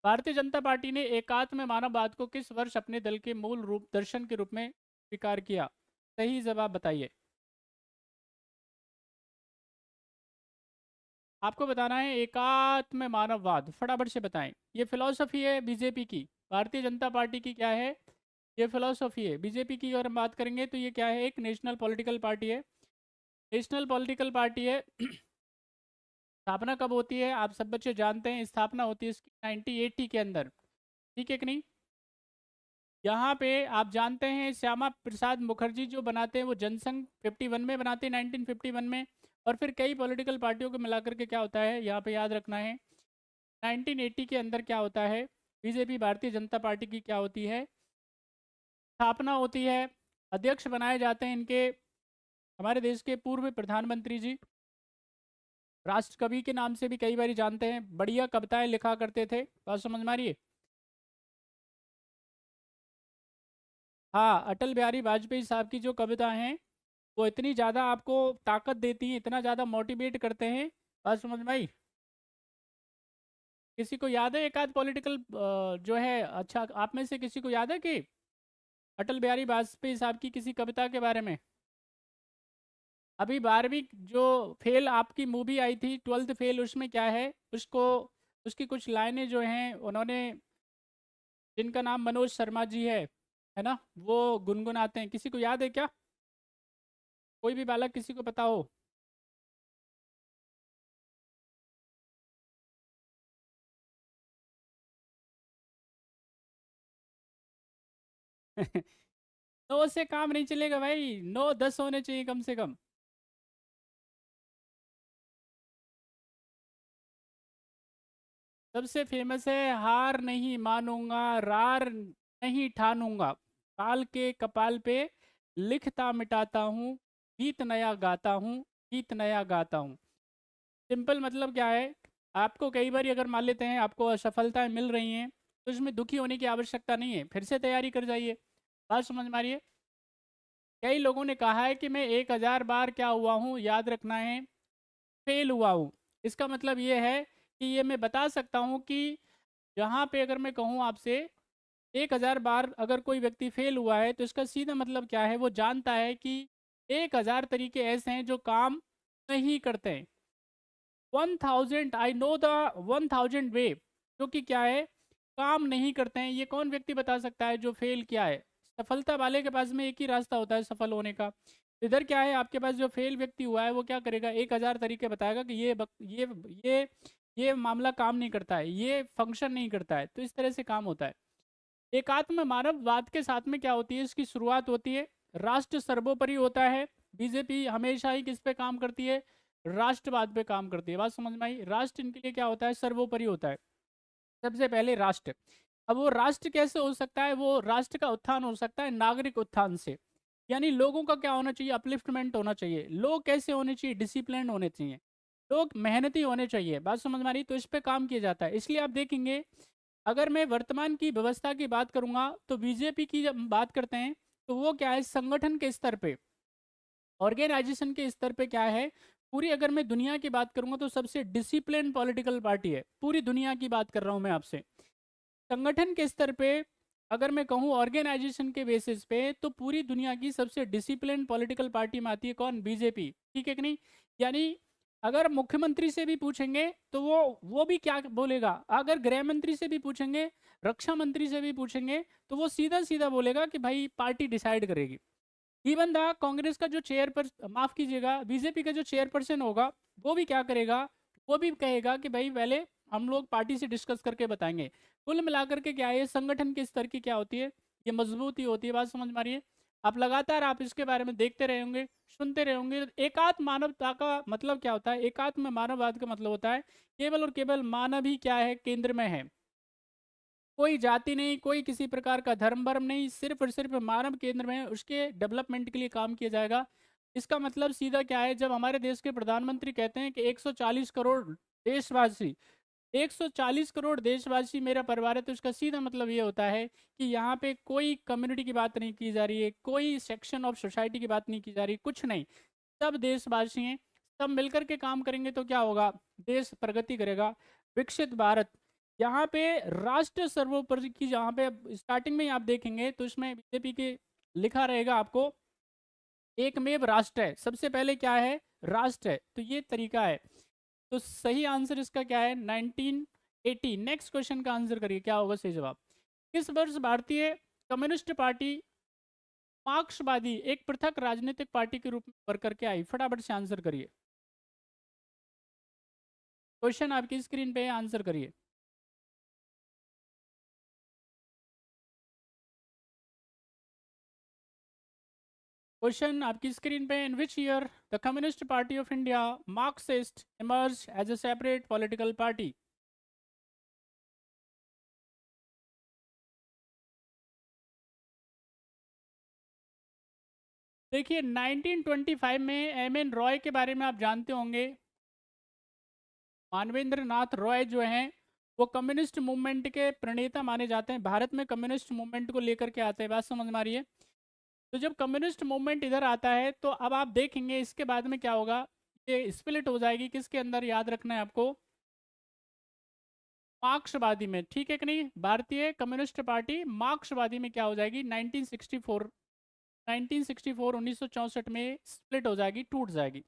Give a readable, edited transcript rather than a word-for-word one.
Bharatiya Janata party ने एकात्म मानववाद को किस वर्ष अपने दल के मूल रूप दर्शन के रूप में स्वीकार किया? सही जवाब बताइए। आपको बताना है एकात्म मानववाद, फटाफट से बताएं। ये फिलॉसफी है बीजेपी की। भारतीय जनता पार्टी की क्या है? ये फिलॉसफी है। बीजेपी की अगर हम बात करेंगे तो ये क्या है? एक नेशनल पॉलिटिकल पार्टी है। नेशनल पॉलिटिकल पार्टी है। स्थापना कब होती है? आप सब बच्चे जानते हैं, स्थापना होती है इसकी 1980 के अंदर। ठीक है कि नहीं? यहाँ पे आप जानते हैं श्यामा प्रसाद मुखर्जी जो बनाते हैं वो जनसंघ 51 में बनाते हैं, 1951 में। और फिर कई पॉलिटिकल पार्टियों को मिलाकर के क्या होता है, यहाँ पे याद रखना है, 1980 के अंदर क्या होता है, बीजेपी भारतीय जनता पार्टी की क्या होती है, स्थापना होती है। अध्यक्ष बनाए जाते हैं इनके हमारे देश के पूर्व प्रधानमंत्री जी, राष्ट्र कवि के नाम से भी कई बार जानते हैं, बढ़िया कविताएं लिखा करते थे। बात समझ में आ रही है? हाँ, अटल बिहारी वाजपेयी साहब की जो कविता हैं वो इतनी ज़्यादा आपको ताकत देती हैं, इतना ज़्यादा मोटिवेट करते हैं। बात समझ में आई? किसी को याद है एक आध पॉलिटिकल जो है, अच्छा आप में से किसी को याद है कि अटल बिहारी वाजपेयी साहब की किसी कविता के बारे में? अभी 12वीं जो फेल आपकी मूवी आई थी, 12th फेल, उसमें क्या है, उसको उसकी कुछ लाइनें जो हैं उन्होंने, जिनका नाम मनोज शर्मा जी है ना, वो गुनगुनाते हैं। किसी को याद है क्या? कोई भी बालक, किसी को पता हो? नौ से काम नहीं चलेगा भाई, 9 10 होने चाहिए कम से कम। सबसे फेमस है, हार नहीं मानूंगा, रार नहीं ठानूंगा, काल के कपाल पे लिखता मिटाता हूँ, गीत नया गाता हूँ, गीत नया गाता हूँ। सिंपल मतलब क्या है, आपको कई बार अगर मान लेते हैं आपको असफलताएं मिल रही हैं तो इसमें दुखी होने की आवश्यकता नहीं है, फिर से तैयारी कर जाइए। बात समझ में आ रही है? कई लोगों ने कहा है कि मैं 1000 बार क्या हुआ हूँ, याद रखना है, फेल हुआ हूँ। इसका मतलब ये है कि ये मैं बता सकता हूँ कि जहाँ पे अगर मैं कहूँ आपसे 1000 बार अगर कोई व्यक्ति फेल हुआ है तो इसका सीधा मतलब क्या है, वो जानता है कि 1000 तरीके ऐसे हैं जो काम नहीं करते हैं। 1000, आई नो द 1000 वे, जो कि क्या है, काम नहीं करते हैं। ये कौन व्यक्ति बता सकता है जो फेल किया है? सफलता वाले के पास में एक ही रास्ता होता है सफल होने का। इधर क्या है, आपके पास जो फेल व्यक्ति हुआ है वो क्या करेगा, 1000 तरीके बताएगा कि ये ये मामला काम नहीं करता है, ये फंक्शन नहीं करता है। तो इस तरह से काम होता है। एकात्म मानववाद के साथ में क्या होती है, इसकी शुरुआत होती है, राष्ट्र सर्वोपरि होता है। बीजेपी हमेशा ही किस पे काम करती है, राष्ट्रवाद पे काम करती है। बात समझ में आई? राष्ट्र इनके लिए क्या होता है, सर्वोपरि होता है। सबसे पहले राष्ट्र। अब वो राष्ट्र कैसे हो सकता है, वो राष्ट्र का उत्थान हो सकता है नागरिक उत्थान से। यानी लोगों का क्या होना चाहिए, अपलिफ्टमेंट होना चाहिए। लोग कैसे होने चाहिए, डिसिप्लिन होने चाहिए। लोग मेहनती होने चाहिए। बात समझ में आ रही? तो इस पे काम किया जाता है। इसलिए आप देखेंगे, अगर मैं वर्तमान की व्यवस्था की बात करूंगा तो बीजेपी की जब हम बात करते हैं तो वो क्या है, संगठन के स्तर पे, ऑर्गेनाइजेशन के स्तर पे क्या है, पूरी अगर मैं दुनिया की बात करूंगा तो सबसे डिसिप्लिन पॉलिटिकल पार्टी है। पूरी दुनिया की बात कर रहा हूं मैं आपसे। संगठन के स्तर पे अगर मैं कहूं, ऑर्गेनाइजेशन के बेसिस पे, तो पूरी दुनिया की सबसे डिसिप्लिन पॉलिटिकल पार्टी में आती है कौन, बीजेपी। ठीक है कि नहीं? यानी अगर मुख्यमंत्री से भी पूछेंगे तो वो भी क्या बोलेगा, अगर गृह मंत्री से भी पूछेंगे, रक्षा मंत्री से भी पूछेंगे, तो वो सीधा सीधा बोलेगा कि भाई पार्टी डिसाइड करेगी। इवन दा कांग्रेस का जो चेयर पर, माफ कीजिएगा, बीजेपी का जो चेयरपर्सन होगा, वो भी क्या करेगा, वो भी कहेगा कि भाई पहले हम लोग पार्टी से डिस्कस करके बताएंगे। कुल मिलाकर के क्या है, संगठन के स्तर की क्या होती है, ये मजबूती होती है। बात समझ में आ रही है? आप लगातार आप इसके बारे में देखते रहे होंगे, सुनते रहे होंगे। एकात्म मानवता का मतलब क्या होता है, एकात्म मानववाद का मतलब होता है केवल और केवल मानव ही क्या है, केंद्र में है। कोई जाति नहीं, कोई किसी प्रकार का धर्म वर्म नहीं, सिर्फ और सिर्फ मानव केंद्र में उसके डेवलपमेंट के लिए काम किया जाएगा। इसका मतलब सीधा क्या है, जब हमारे देश के प्रधानमंत्री कहते हैं कि 140 करोड़ देशवासी, 140 करोड़ देशवासी मेरा परिवार है, तो इसका सीधा मतलब ये होता है कि यहाँ पे कोई कम्युनिटी की बात नहीं की जा रही है, कोई सेक्शन ऑफ सोसाइटी की बात नहीं की जा रही, कुछ नहीं। सब देशवासी हैं। सब मिलकर के काम करेंगे तो क्या होगा, देश प्रगति करेगा। विकसित भारत, यहाँ पे राष्ट्र सर्वोपरि की, जहाँ पे स्टार्टिंग में ही आप देखेंगे तो इसमें बीजेपी के लिखा रहेगा आपको एकमेव राष्ट्र है, सबसे पहले क्या है, राष्ट्र है, तो ये तरीका है। तो सही आंसर इसका क्या है, 1980। नेक्स्ट क्वेश्चन का आंसर करिए, क्या होगा सही जवाब। किस वर्ष भारतीय कम्युनिस्ट पार्टी मार्क्सवादी एक पृथक राजनीतिक पार्टी के रूप में उभर करके आई, फटाफट से आंसर करिए। क्वेश्चन आपकी स्क्रीन पे है, आंसर करिए। क्वेश्चन आपकी स्क्रीन पे, in which year the Communist Party of India Marxist emerge as a separate political party. देखिए 1925 में एम.एन. रॉय के बारे में आप जानते होंगे। मानवेंद्र नाथ रॉय जो हैं वो कम्युनिस्ट मूवमेंट के प्रणेता माने जाते हैं, भारत में कम्युनिस्ट मूवमेंट को लेकर के आते हैं, बात समझ में आ रही है। तो जब कम्युनिस्ट मूवमेंट इधर आता है तो अब आप देखेंगे इसके बाद में क्या होगा, ये स्प्लिट हो जाएगी किसके अंदर, याद रखना है आपको, मार्क्सवादी में, ठीक है कि नहीं। भारतीय कम्युनिस्ट पार्टी मार्क्सवादी में क्या हो जाएगी, 1964 1964 1964 में स्प्लिट हो जाएगी, टूट जाएगी।